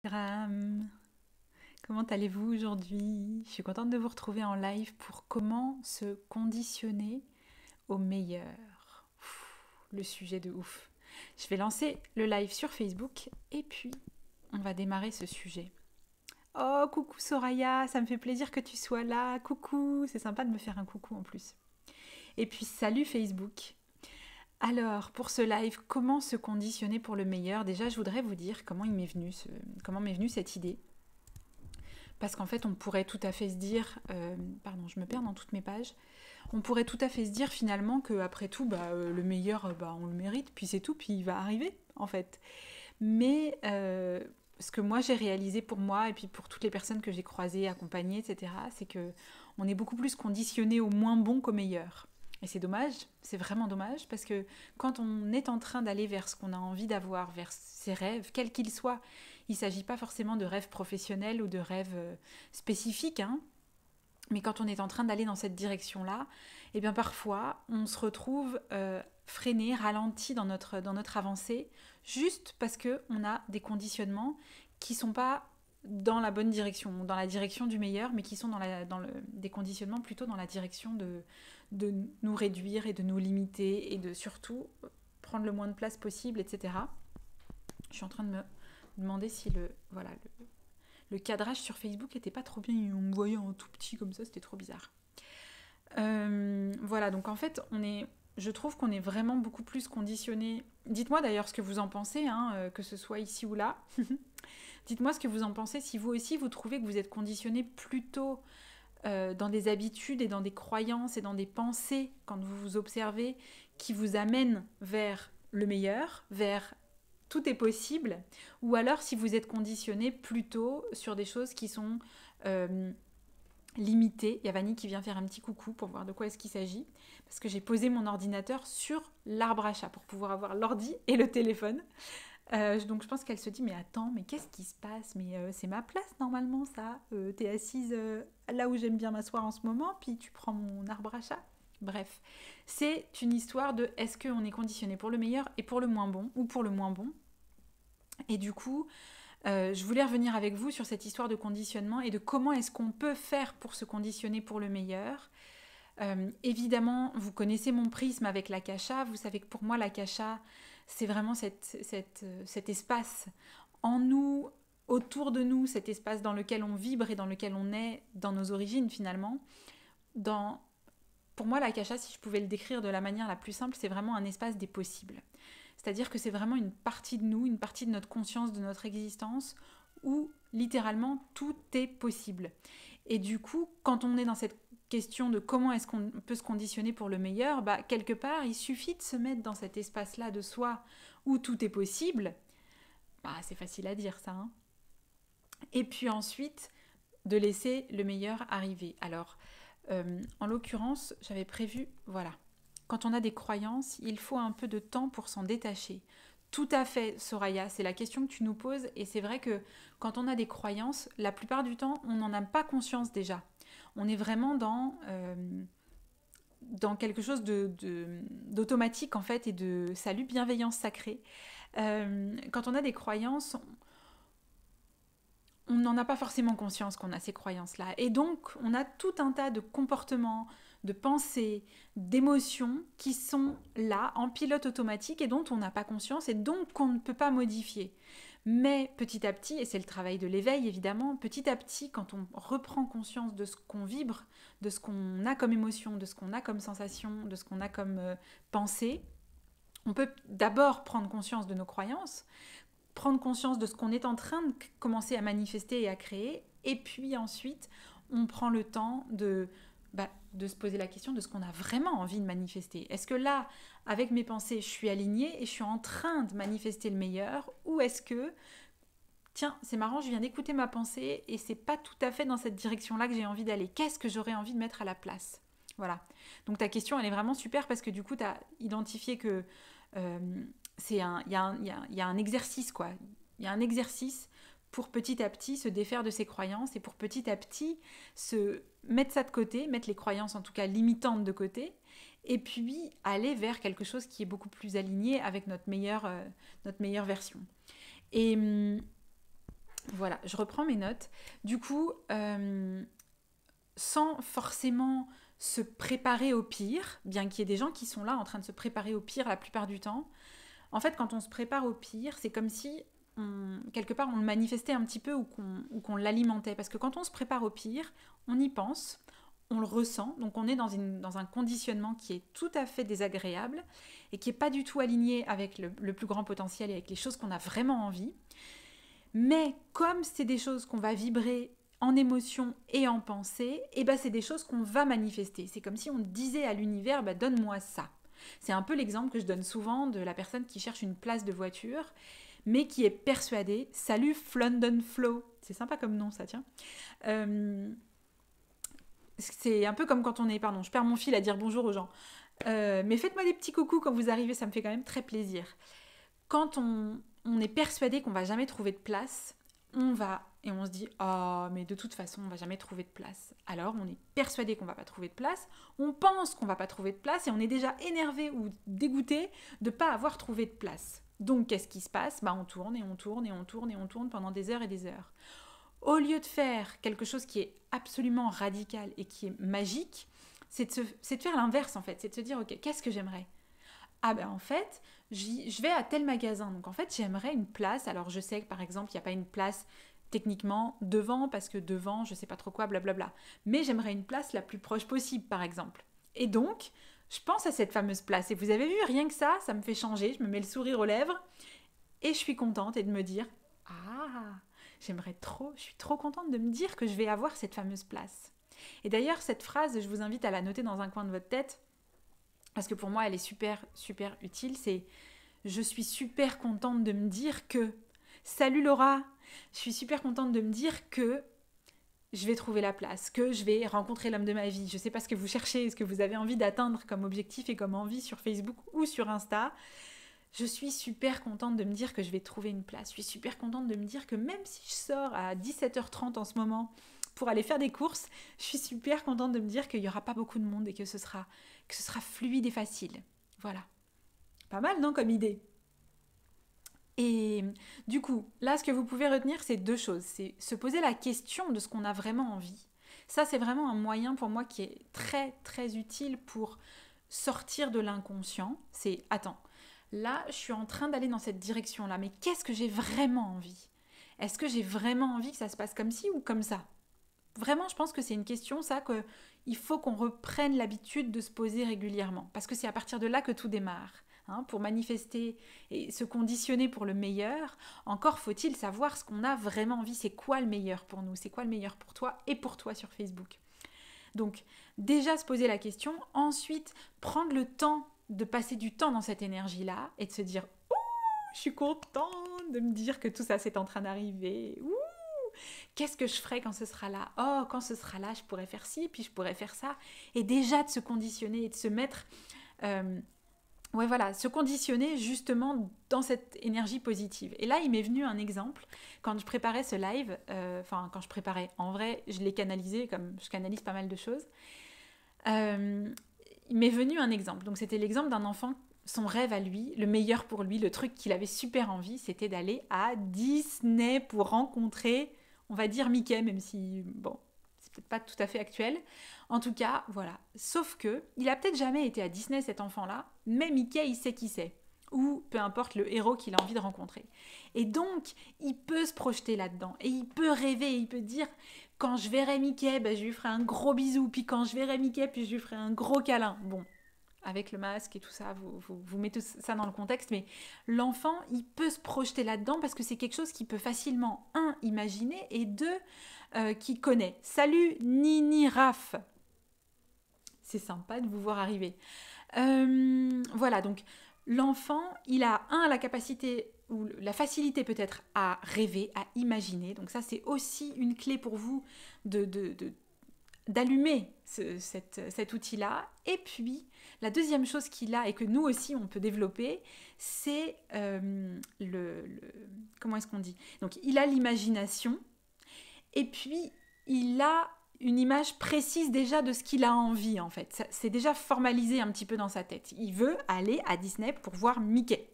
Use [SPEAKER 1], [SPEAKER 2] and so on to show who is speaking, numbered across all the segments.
[SPEAKER 1] Gram, comment allez-vous aujourd'hui? Je suis contente de vous retrouver en live pour comment se conditionner au meilleur. Le sujet de ouf. Je vais lancer le live sur Facebook et puis on va démarrer ce sujet. Oh, coucou Soraya, ça me fait plaisir que tu sois là. Coucou, c'est sympa de me faire un coucou en plus. Et puis salut Facebook. Alors, pour ce live, comment se conditionner pour le meilleur? Déjà, je voudrais vous dire comment m'est venue cette idée. Parce qu'en fait, on pourrait tout à fait se dire, pardon, je me perds dans toutes mes pages, on pourrait tout à fait se dire finalement qu'après tout, le meilleur, on le mérite, puis c'est tout, puis il va arriver, en fait. Mais ce que moi j'ai réalisé pour moi, et puis pour toutes les personnes que j'ai croisées, accompagnées, etc., c'est que on est beaucoup plus conditionné au moins bon qu'au meilleur. Et c'est dommage, c'est vraiment dommage, parce que quand on est en train d'aller vers ce qu'on a envie d'avoir, vers ses rêves, quels qu'ils soient, il ne s'agit pas forcément de rêves professionnels ou de rêves spécifiques, hein, mais quand on est en train d'aller dans cette direction-là, eh bien parfois on se retrouve freiné, ralenti dans notre avancée, juste parce qu'on a des conditionnements qui ne sont pas dans la bonne direction, dans la direction du meilleur, mais qui sont des conditionnements plutôt dans la direction de nous réduire et de nous limiter et de surtout prendre le moins de place possible, etc. Je suis en train de me demander si le cadrage sur Facebook était pas trop bien. On me voyait en tout petit comme ça, c'était trop bizarre. Voilà, donc en fait, je trouve qu'on est vraiment beaucoup plus conditionné. Dites-moi d'ailleurs ce que vous en pensez, hein, que ce soit ici ou là. Dites-moi ce que vous en pensez, si vous aussi vous trouvez que vous êtes conditionné plutôt dans des habitudes et dans des croyances et dans des pensées, quand vous vous observez, qui vous amènent vers le meilleur, vers tout est possible, ou alors si vous êtes conditionné plutôt sur des choses qui sont euh, limitées. Il y a Vanny qui vient faire un petit coucou pour voir de quoi est-ce qu'il s'agit, parce que j'ai posé mon ordinateur sur l'arbre à chat pour pouvoir avoir l'ordi et le téléphone. Donc je pense qu'elle se dit mais attends, mais qu'est-ce qui se passe? Mais c'est ma place normalement ça. T'es assise là où j'aime bien m'asseoir en ce moment, puis tu prends mon arbre à chat. Bref, c'est une histoire de est-ce qu'on est conditionné pour le meilleur et pour le moins bon, ou pour le moins bon. Et du coup, je voulais revenir avec vous sur cette histoire de conditionnement et de comment est-ce qu'on peut faire pour se conditionner pour le meilleur. Évidemment, vous connaissez mon prisme avec l'akasha. Vous savez que pour moi, l'akasha, c'est vraiment cet espace en nous, autour de nous, cet espace dans lequel on vibre et dans lequel on est, dans nos origines finalement. Dans, pour moi, l'akasha, si je pouvais le décrire de la manière la plus simple, c'est vraiment un espace des possibles. C'est-à-dire que c'est vraiment une partie de nous, une partie de notre conscience, de notre existence, où littéralement tout est possible. Et du coup, quand on est dans cette question de comment est-ce qu'on peut se conditionner pour le meilleur, quelque part, il suffit de se mettre dans cet espace-là de soi où tout est possible. C'est facile à dire ça, hein. Et puis ensuite, de laisser le meilleur arriver. Alors, en l'occurrence, j'avais prévu, voilà, quand on a des croyances, il faut un peu de temps pour s'en détacher. Tout à fait, Soraya, c'est la question que tu nous poses et c'est vrai que quand on a des croyances, la plupart du temps, on n'en a pas conscience déjà. On est vraiment dans quelque chose d'automatique en fait et de salut, bienveillance sacrée. Quand on a des croyances, on n'en a pas forcément conscience qu'on a ces croyances-là. Et donc, on a tout un tas de comportements, de pensées, d'émotions qui sont là, en pilote automatique, et dont on n'a pas conscience, et donc qu'on ne peut pas modifier. Mais petit à petit, et c'est le travail de l'éveil évidemment, petit à petit, quand on reprend conscience de ce qu'on vibre, de ce qu'on a comme émotion, de ce qu'on a comme sensation, de ce qu'on a comme pensée, on peut d'abord prendre conscience de nos croyances, prendre conscience de ce qu'on est en train de commencer à manifester et à créer. Et puis ensuite, on prend le temps de se poser la question de ce qu'on a vraiment envie de manifester. Est-ce que là, avec mes pensées, je suis alignée et je suis en train de manifester le meilleur? Ou est-ce que, tiens, c'est marrant, je viens d'écouter ma pensée et c'est pas tout à fait dans cette direction-là que j'ai envie d'aller. Qu'est-ce que j'aurais envie de mettre à la place? Voilà. Donc ta question, elle est vraiment super parce que du coup, tu as identifié que euh, il y a un exercice, quoi. Il y a un exercice pour petit à petit se défaire de ses croyances et pour petit à petit se mettre ça de côté, mettre les croyances en tout cas limitantes de côté, et puis aller vers quelque chose qui est beaucoup plus aligné avec notre meilleure version. Et Voilà, je reprends mes notes. Du coup, sans forcément se préparer au pire, bien qu'il y ait des gens qui sont là en train de se préparer au pire la plupart du temps, en fait, quand on se prépare au pire, c'est comme si, quelque part, on le manifestait un petit peu ou qu'on l'alimentait. Parce que quand on se prépare au pire, on y pense, on le ressent, donc on est dans un conditionnement qui est tout à fait désagréable et qui n'est pas du tout aligné avec le plus grand potentiel et avec les choses qu'on a vraiment envie. Mais comme c'est des choses qu'on va vibrer en émotion et en pensée, et ben c'est des choses qu'on va manifester. C'est comme si on disait à l'univers, bah, donne-moi ça. C'est un peu l'exemple que je donne souvent de la personne qui cherche une place de voiture, mais qui est persuadée, salut London Flow, c'est sympa comme nom ça, tiens. C'est un peu comme quand on est, pardon, je perds mon fil à dire bonjour aux gens. Mais faites-moi des petits coucous quand vous arrivez, ça me fait quand même très plaisir. Quand on est persuadé qu'on va jamais trouver de place, on va et on se dit oh mais de toute façon on va jamais trouver de place. Alors on est persuadé qu'on va pas trouver de place, on pense qu'on va pas trouver de place et on est déjà énervé ou dégoûté de pas avoir trouvé de place. Donc qu'est-ce qui se passe ? Bah on tourne et on tourne et on tourne et on tourne pendant des heures et des heures. Au lieu de faire quelque chose qui est absolument radical et qui est magique, c'est de faire l'inverse en fait, c'est de se dire ok, qu'est-ce que j'aimerais ? Ah ben en fait, je vais à tel magasin, donc en fait j'aimerais une place, alors je sais que par exemple il n'y a pas une place techniquement devant, parce que devant je sais pas trop quoi, blablabla, mais j'aimerais une place la plus proche possible par exemple. Et donc, je pense à cette fameuse place, et vous avez vu, rien que ça me fait changer, je me mets le sourire aux lèvres, et je suis contente et de me dire, ah, j'aimerais trop, je suis trop contente de me dire que je vais avoir cette fameuse place. Et d'ailleurs cette phrase, je vous invite à la noter dans un coin de votre tête, parce que pour moi elle est super super utile, c'est je suis super contente de me dire que salut Laura, je suis super contente de me dire que je vais trouver la place, que je vais rencontrer l'homme de ma vie. Je ne sais pas ce que vous cherchez, ce que vous avez envie d'atteindre comme objectif et comme envie sur Facebook ou sur Insta. Je suis super contente de me dire que je vais trouver une place. Je suis super contente de me dire que même si je sors à 17h30 en ce moment pour aller faire des courses, je suis super contente de me dire qu'il n'y aura pas beaucoup de monde et que ce sera fluide et facile. Voilà. Pas mal, non, comme idée ? Et du coup, là, ce que vous pouvez retenir, c'est deux choses. C'est se poser la question de ce qu'on a vraiment envie. Ça, c'est vraiment un moyen pour moi qui est très, très utile pour sortir de l'inconscient. C'est, attends, là, je suis en train d'aller dans cette direction-là, mais qu'est-ce que j'ai vraiment envie ? Est-ce que j'ai vraiment envie que ça se passe comme ci ou comme ça ? Vraiment, je pense que c'est une question, ça, qu'il faut qu'on reprenne l'habitude de se poser régulièrement. Parce que c'est à partir de là que tout démarre. Pour manifester et se conditionner pour le meilleur, encore faut-il savoir ce qu'on a vraiment envie. C'est quoi le meilleur pour nous ? C'est quoi le meilleur pour toi et pour toi sur Facebook ? Donc, déjà se poser la question. Ensuite, prendre le temps de passer du temps dans cette énergie-là et de se dire « Ouh, je suis contente de me dire que tout ça, c'est en train d'arriver. Ouh !» Qu'est-ce que je ferai quand ce sera là ? Oh, quand ce sera là, je pourrais faire ci, puis je pourrais faire ça. Et déjà de se conditionner et de se mettre... se conditionner justement dans cette énergie positive. Et là, il m'est venu un exemple. Quand je préparais ce live, en vrai, je l'ai canalisé, comme je canalise pas mal de choses. Il m'est venu un exemple. Donc, c'était l'exemple d'un enfant, son rêve à lui, le meilleur pour lui, le truc qu'il avait super envie, c'était d'aller à Disney pour rencontrer... On va dire Mickey, même si, bon, c'est peut-être pas tout à fait actuel. En tout cas, voilà. Sauf que, il a peut-être jamais été à Disney, cet enfant-là, mais Mickey, il sait qui c'est. Ou, peu importe, le héros qu'il a envie de rencontrer. Et donc, il peut se projeter là-dedans. Et il peut rêver, il peut dire, quand je verrai Mickey, je lui ferai un gros bisou. Puis quand je verrai Mickey, puis je lui ferai un gros câlin. Bon, avec le masque et tout ça, vous mettez ça dans le contexte, mais l'enfant, il peut se projeter là-dedans parce que c'est quelque chose qu'il peut facilement, un, imaginer, et deux, qu'il connaît. Salut Nini Raph. C'est sympa de vous voir arriver. Voilà, donc l'enfant, il a, la capacité, ou la facilité peut-être à rêver, à imaginer. Donc ça, c'est aussi une clé pour vous d'allumer cet outil-là. Et puis, la deuxième chose qu'il a et que nous aussi on peut développer, c'est comment est-ce qu'on dit ? Donc, il a l'imagination et puis il a une image précise déjà de ce qu'il a envie en fait. C'est déjà formalisé un petit peu dans sa tête. Il veut aller à Disney pour voir Mickey.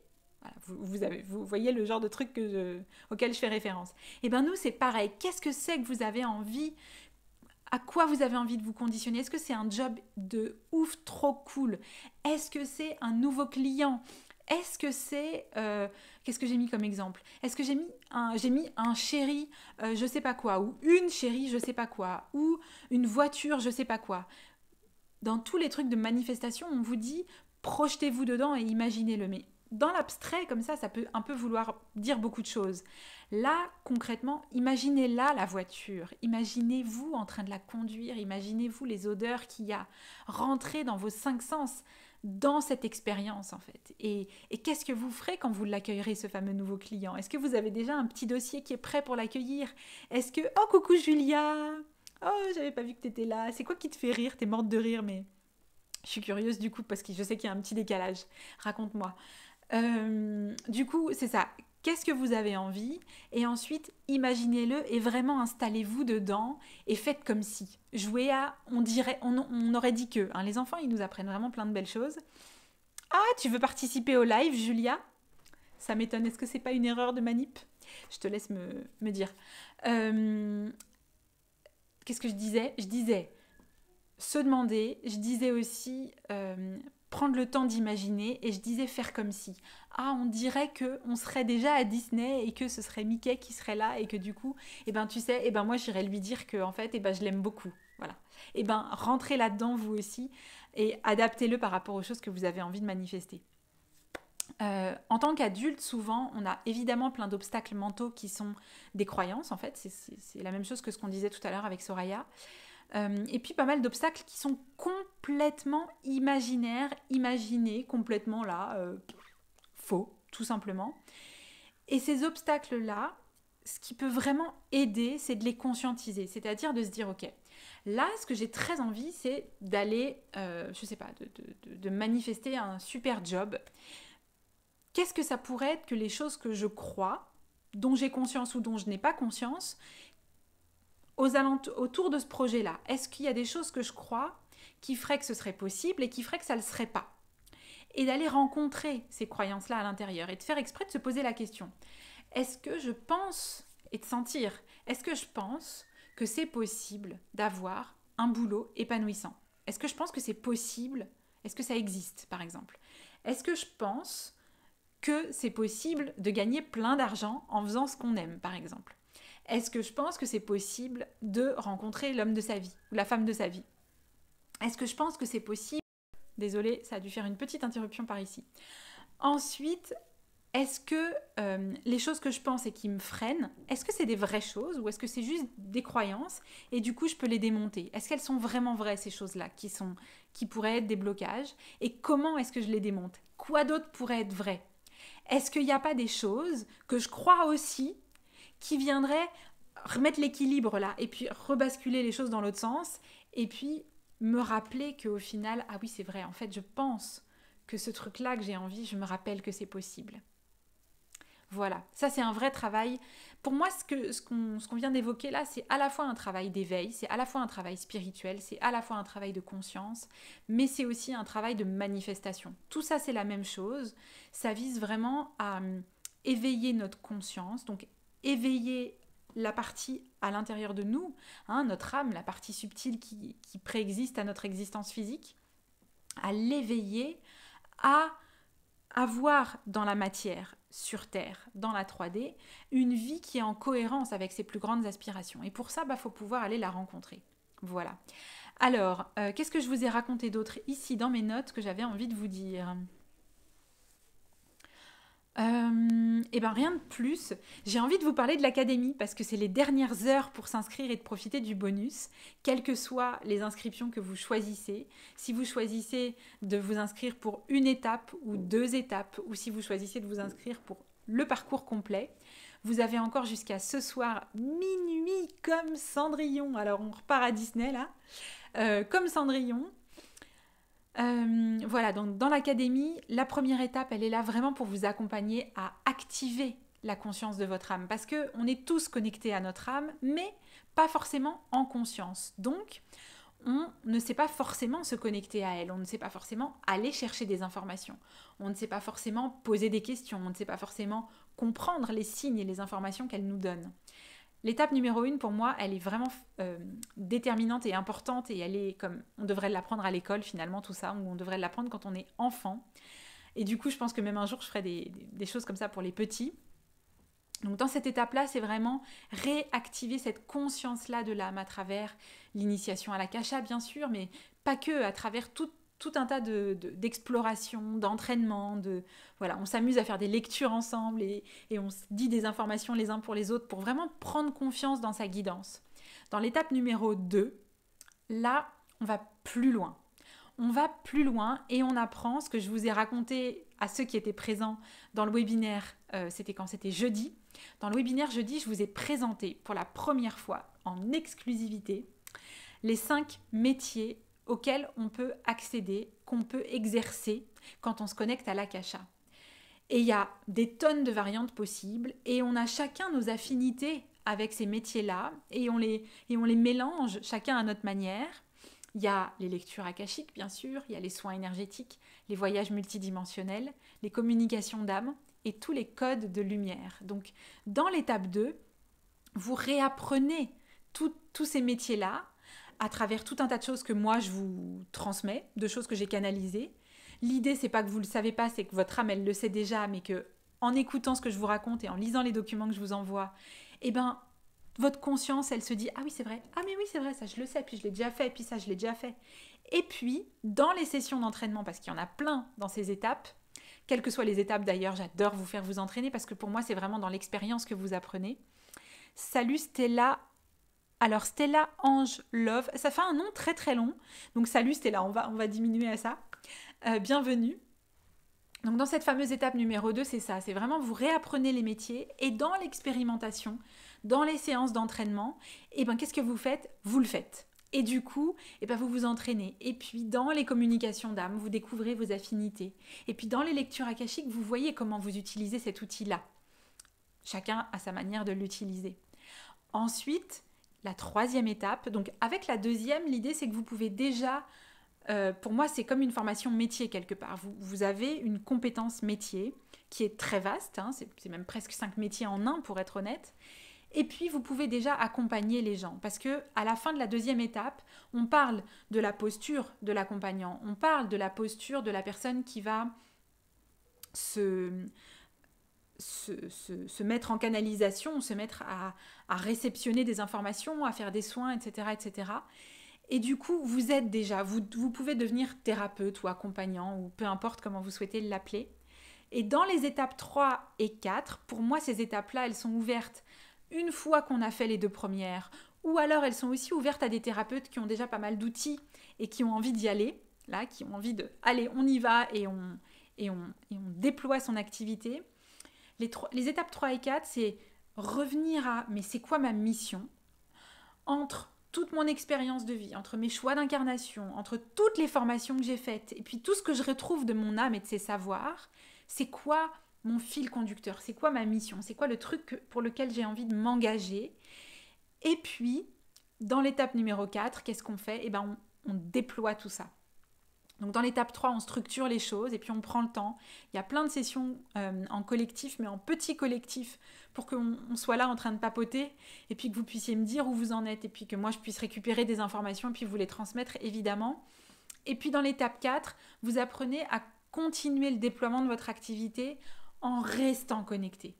[SPEAKER 1] Voilà, vous voyez le genre de truc auquel je fais référence. Et bien nous, c'est pareil. Qu'est-ce que c'est que vous avez envie? À quoi vous avez envie de vous conditionner? Est-ce que c'est un job de ouf, trop cool? Est-ce que c'est un nouveau client? Est-ce que c'est... qu'est-ce que j'ai mis comme exemple? Est-ce que j'ai mis un chéri, je sais pas quoi, ou une chérie, je sais pas quoi, ou une voiture, je sais pas quoi. Dans tous les trucs de manifestation, on vous dit projetez-vous dedans et imaginez-le. Mais dans l'abstrait, comme ça peut un peu vouloir dire beaucoup de choses. Là, concrètement, imaginez-la la voiture. Imaginez-vous en train de la conduire. Imaginez-vous les odeurs qu'il y a. Rentrez dans vos 5 sens dans cette expérience, en fait. Et qu'est-ce que vous ferez quand vous l'accueillerez, ce fameux nouveau client? Est-ce que vous avez déjà un petit dossier qui est prêt pour l'accueillir? Est-ce que... Oh, coucou Julia! Oh, j'avais pas vu que t'étais là. C'est quoi qui te fait rire? T'es morte de rire, mais je suis curieuse du coup parce que je sais qu'il y a un petit décalage. Raconte-moi. Du coup, c'est ça. Qu'est-ce que vous avez envie? Et ensuite, imaginez-le et vraiment installez-vous dedans et faites comme si. Jouez à, on aurait dit que. Hein, les enfants, ils nous apprennent vraiment plein de belles choses. Ah, tu veux participer au live, Julia? Ça m'étonne. Est-ce que c'est pas une erreur de manip? Je te laisse me dire. Qu'est-ce que je disais? Je disais se demander, je disais aussi prendre le temps d'imaginer et je disais faire comme si. Ah, on dirait qu'on serait déjà à Disney et que ce serait Mickey qui serait là et que du coup, eh ben, tu sais, eh ben, moi j'irais lui dire que en fait, eh ben, je l'aime beaucoup. Voilà. Eh ben, rentrez là-dedans vous aussi et adaptez-le par rapport aux choses que vous avez envie de manifester. En tant qu'adulte, souvent, on a évidemment plein d'obstacles mentaux qui sont des croyances, en fait. C'est la même chose que ce qu'on disait tout à l'heure avec Soraya. Et puis pas mal d'obstacles qui sont complètement imaginaires, imaginés, complètement là, faux, tout simplement. Et ces obstacles-là, ce qui peut vraiment aider, c'est de les conscientiser. C'est-à-dire de se dire, ok, là, ce que j'ai très envie, c'est d'aller, je sais pas, de manifester un super job. Qu'est-ce que ça pourrait être que les choses que je crois, dont j'ai conscience ou dont je n'ai pas conscience, autour de ce projet-là? Est-ce qu'il y a des choses que je crois qui feraient que ce serait possible et qui feraient que ça ne le serait pas? Et d'aller rencontrer ces croyances-là à l'intérieur et de faire exprès de se poser la question. Est-ce que je pense, et de sentir, est-ce que je pense que c'est possible d'avoir un boulot épanouissant? Est-ce que je pense que c'est possible? Est-ce que ça existe, par exemple? Est-ce que je pense que c'est possible de gagner plein d'argent en faisant ce qu'on aime, par exemple? Est-ce que je pense que c'est possible de rencontrer l'homme de sa vie ou la femme de sa vie? Est-ce que je pense que c'est possible... Désolée, ça a dû faire une petite interruption par ici. Ensuite, est-ce que les choses que je pense et qui me freinent, est-ce que c'est des vraies choses ou est-ce que c'est juste des croyances et du coup je peux les démonter? Est-ce qu'elles sont vraiment vraies, ces choses-là, qui pourraient être des blocages? Et comment est-ce que je les démonte? Quoi d'autre pourrait être vrai? Est-ce qu'il n'y a pas des choses que je crois aussi qui viendraient remettre l'équilibre là et puis rebasculer les choses dans l'autre sens et puis me rappeler qu'au final, ah oui c'est vrai, en fait je pense que ce truc-là que j'ai envie, je me rappelle que c'est possible. Voilà, ça c'est un vrai travail. Pour moi, ce qu'on vient d'évoquer là, c'est à la fois un travail d'éveil, c'est à la fois un travail spirituel, c'est à la fois un travail de conscience, mais c'est aussi un travail de manifestation. Tout ça, c'est la même chose. Ça vise vraiment à éveiller notre conscience, donc éveiller la partie à l'intérieur de nous, hein, notre âme, la partie subtile qui préexiste à notre existence physique, à l'éveiller, à avoir dans la matière, sur Terre, dans la 3D, une vie qui est en cohérence avec ses plus grandes aspirations. Et pour ça, faut pouvoir aller la rencontrer. Voilà. Alors, qu'est-ce que je vous ai raconté d'autre ici dans mes notes que j'avais envie de vous dire ? Eh bien rien de plus. J'ai envie de vous parler de l'académie parce que c'est les dernières heures pour s'inscrire et de profiter du bonus, quelles que soient les inscriptions que vous choisissez. Si vous choisissez de vous inscrire pour une étape ou 2 étapes, ou si vous choisissez de vous inscrire pour le parcours complet, vous avez encore jusqu'à ce soir minuit comme Cendrillon. Alors on repart à Disney là, comme Cendrillon. Voilà, donc dans l'académie, la première étape, elle est là vraiment pour vous accompagner à activer la conscience de votre âme. Parce qu'on est tous connectés à notre âme, mais pas forcément en conscience. Donc, on ne sait pas forcément se connecter à elle, on ne sait pas forcément aller chercher des informations, on ne sait pas forcément poser des questions, on ne sait pas forcément comprendre les signes et les informations qu'elle nous donne. L'étape numéro 1, pour moi, elle est vraiment déterminante et importante, et elle est comme, on devrait l'apprendre à l'école finalement, tout ça, ou on devrait l'apprendre quand on est enfant. Et du coup, je pense que même un jour, je ferai des choses comme ça pour les petits. Donc dans cette étape-là, c'est vraiment réactiver cette conscience-là de l'âme à travers l'initiation à l'akasha, bien sûr, mais pas que, à travers tout un tas d'explorations, d'entraînements, voilà, on s'amuse à faire des lectures ensemble et on se dit des informations les uns pour les autres pour vraiment prendre confiance dans sa guidance. Dans l'étape numéro 2, là, on va plus loin. On va plus loin et on apprend ce que je vous ai raconté à ceux qui étaient présents dans le webinaire, c'était jeudi. Dans le webinaire jeudi, je vous ai présenté pour la première fois en exclusivité les 5 métiers auxquels on peut accéder, qu'on peut exercer quand on se connecte à l'akasha. Et il y a des tonnes de variantes possibles et on a chacun nos affinités avec ces métiers-là et on les mélange chacun à notre manière. Il y a les lectures akashiques, bien sûr, il y a les soins énergétiques, les voyages multidimensionnels, les communications d'âme et tous les codes de lumière. Donc, dans l'étape 2, vous réapprenez tous ces métiers-là à travers tout un tas de choses que moi, je vous transmets, de choses que j'ai canalisées. L'idée, c'est pas que vous le savez pas, c'est que votre âme, elle le sait déjà, mais que en écoutant ce que je vous raconte et en lisant les documents que je vous envoie, eh ben, votre conscience, elle se dit « Ah oui, c'est vrai, ah mais oui, c'est vrai, ça je le sais, puis je l'ai déjà fait, puis ça je l'ai déjà fait. » Et puis, dans les sessions d'entraînement, parce qu'il y en a plein dans ces étapes, quelles que soient les étapes d'ailleurs, j'adore vous faire vous entraîner, parce que pour moi, c'est vraiment dans l'expérience que vous apprenez. Salut Stella. Alors Stella Ange Love, ça fait un nom très très long, donc salut Stella, on va diminuer à ça. Bienvenue. Donc dans cette fameuse étape numéro 2, c'est ça, c'est vraiment vous réapprenez les métiers et dans l'expérimentation, dans les séances d'entraînement, et ben qu'est-ce que vous faites ? Vous le faites. Et du coup, et ben vous vous entraînez. Et puis dans les communications d'âme, vous découvrez vos affinités. Et puis dans les lectures akashiques, vous voyez comment vous utilisez cet outil-là. Chacun a sa manière de l'utiliser. Ensuite, la 3e étape, donc avec la 2e, l'idée c'est que vous pouvez déjà... pour moi, c'est comme une formation métier quelque part. Vous avez une compétence métier qui est très vaste, hein, c'est même presque 5 métiers en un pour être honnête. Et puis, vous pouvez déjà accompagner les gens parce que à la fin de la 2e étape, on parle de la posture de l'accompagnant, on parle de la posture de la personne qui va se mettre en canalisation, se mettre à réceptionner des informations, à faire des soins, etc., etc. Et du coup, vous êtes déjà, vous pouvez devenir thérapeute ou accompagnant, ou peu importe comment vous souhaitez l'appeler. Et dans les étapes 3 et 4, pour moi, ces étapes-là, elles sont ouvertes une fois qu'on a fait les 2 premières, ou alors elles sont aussi ouvertes à des thérapeutes qui ont déjà pas mal d'outils et qui ont envie d'y aller, là, qui ont envie de, allez, on y va et on déploie son activité. Les étapes 3 et 4, c'est revenir à, mais c'est quoi ma mission ? Entre toute mon expérience de vie, entre mes choix d'incarnation, entre toutes les formations que j'ai faites, et puis tout ce que je retrouve de mon âme et de ses savoirs, c'est quoi mon fil conducteur, c'est quoi ma mission, c'est quoi le truc pour lequel j'ai envie de m'engager. Et puis, dans l'étape numéro 4, qu'est-ce qu'on fait ? Eh ben, on déploie tout ça. Donc dans l'étape 3, on structure les choses et puis on prend le temps. Il y a plein de sessions en collectif, mais en petit collectif, pour qu'on soit là en train de papoter et puis que vous puissiez me dire où vous en êtes et puis que moi je puisse récupérer des informations et puis vous les transmettre évidemment. Et puis dans l'étape 4, vous apprenez à continuer le déploiement de votre activité en restant connecté.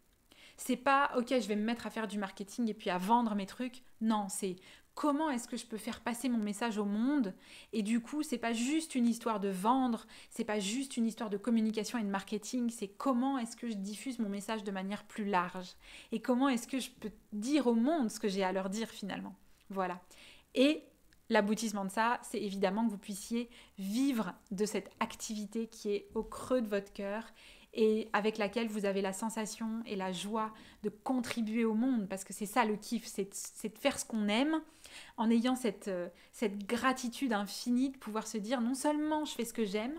[SPEAKER 1] C'est pas « ok, je vais me mettre à faire du marketing et puis à vendre mes trucs ». Non, c'est comment est-ce que je peux faire passer mon message au monde ? Et du coup, c'est pas juste une histoire de vendre, c'est pas juste une histoire de communication et de marketing, c'est comment est-ce que je diffuse mon message de manière plus large ? Et comment est-ce que je peux dire au monde ce que j'ai à leur dire finalement ? Voilà. Et l'aboutissement de ça, c'est évidemment que vous puissiez vivre de cette activité qui est au creux de votre cœur et avec laquelle vous avez la sensation et la joie de contribuer au monde, parce que c'est ça le kiff, c'est de faire ce qu'on aime, en ayant cette gratitude infinie de pouvoir se dire non seulement je fais ce que j'aime,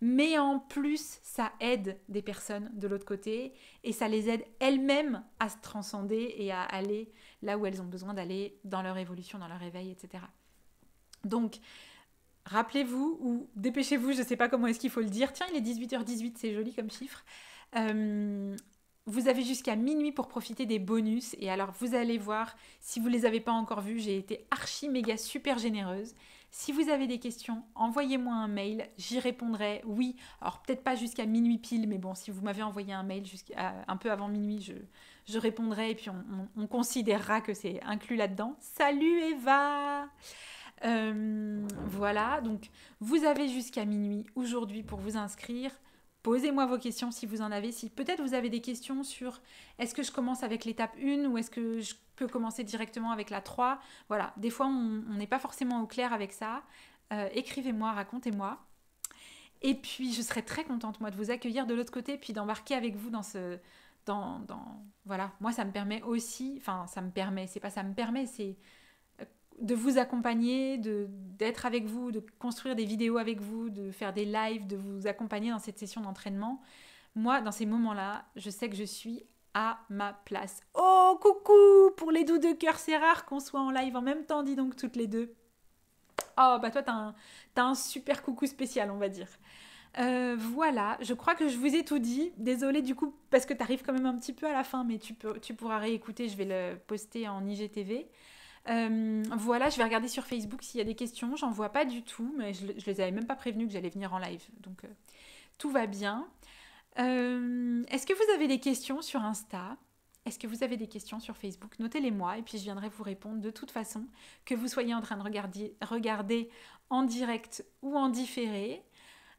[SPEAKER 1] mais en plus ça aide des personnes de l'autre côté, et ça les aide elles-mêmes à se transcender et à aller là où elles ont besoin d'aller dans leur évolution, dans leur éveil, etc. Donc, rappelez-vous ou dépêchez-vous, je ne sais pas comment est-ce qu'il faut le dire. Tiens, il est 18h18, c'est joli comme chiffre. Vous avez jusqu'à minuit pour profiter des bonus. Et alors, vous allez voir, si vous ne les avez pas encore vus, j'ai été archi méga super généreuse. Si vous avez des questions, envoyez-moi un mail, j'y répondrai. Oui, alors peut-être pas jusqu'à minuit pile, mais bon, si vous m'avez envoyé un mail un peu avant minuit, je répondrai et puis on considérera que c'est inclus là-dedans. Salut Eva! Voilà, donc vous avez jusqu'à minuit aujourd'hui pour vous inscrire. Posez-moi vos questions si vous en avez. Si peut-être vous avez des questions sur est-ce que je commence avec l'étape 1 ou est-ce que je peux commencer directement avec la 3. Voilà, des fois on n'est pas forcément au clair avec ça. Écrivez-moi, racontez-moi. Et puis je serais très contente moi de vous accueillir de l'autre côté puis d'embarquer avec vous dans ce... Voilà, moi ça me permet aussi... Enfin ça me permet, c'est pas ça me permet, c'est de vous accompagner, d'être avec vous, de construire des vidéos avec vous, de faire des lives, de vous accompagner dans cette session d'entraînement. Moi, dans ces moments-là, je sais que je suis à ma place. Oh, coucou! Pour les doux de cœur, c'est rare qu'on soit en live en même temps, dis donc, toutes les deux. Oh, bah toi, t'as un super coucou spécial, on va dire. Voilà, je crois que je vous ai tout dit. Désolée du coup, parce que t'arrives quand même un petit peu à la fin, mais tu pourras réécouter, je vais le poster en IGTV. Voilà, je vais regarder sur Facebook s'il y a des questions. J'en vois pas du tout, mais je les avais même pas prévenus que j'allais venir en live. Donc tout va bien. Est-ce que vous avez des questions sur Insta? Est-ce que vous avez des questions sur Facebook? Notez-les moi et puis je viendrai vous répondre de toute façon, que vous soyez en train de regarder en direct ou en différé.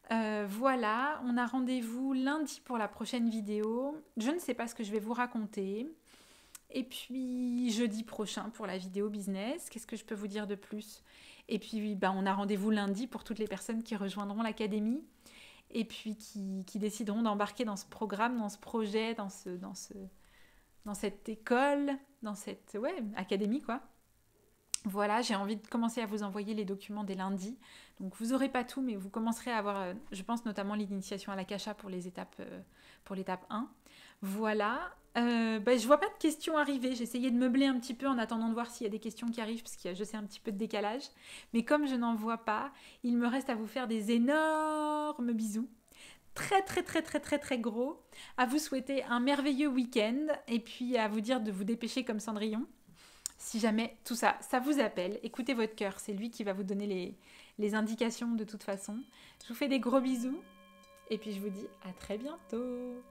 [SPEAKER 1] Voilà, on a rendez-vous lundi pour la prochaine vidéo. Je ne sais pas ce que je vais vous raconter. Et puis jeudi prochain pour la vidéo business. Qu'est-ce que je peux vous dire de plus? Et puis on a rendez-vous lundi pour toutes les personnes qui rejoindront l'académie et puis qui décideront d'embarquer dans ce programme, dans ce projet, dans cette école, dans cette académie quoi. Voilà, j'ai envie de commencer à vous envoyer les documents dès lundi. Donc vous n'aurez pas tout, mais vous commencerez à avoir, je pense notamment l'initiation à l'Akasha pour l'étape 1. Voilà. Je vois pas de questions arriver. J'ai essayé de meubler un petit peu en attendant de voir s'il y a des questions qui arrivent, parce qu'il y a, je sais, un petit peu de décalage. Mais comme je n'en vois pas, il me reste à vous faire des énormes bisous. Très très très très très très gros. À vous souhaiter un merveilleux week-end et puis à vous dire de vous dépêcher comme Cendrillon. Si jamais tout ça, ça vous appelle, écoutez votre cœur, c'est lui qui va vous donner les indications de toute façon. Je vous fais des gros bisous et puis je vous dis à très bientôt.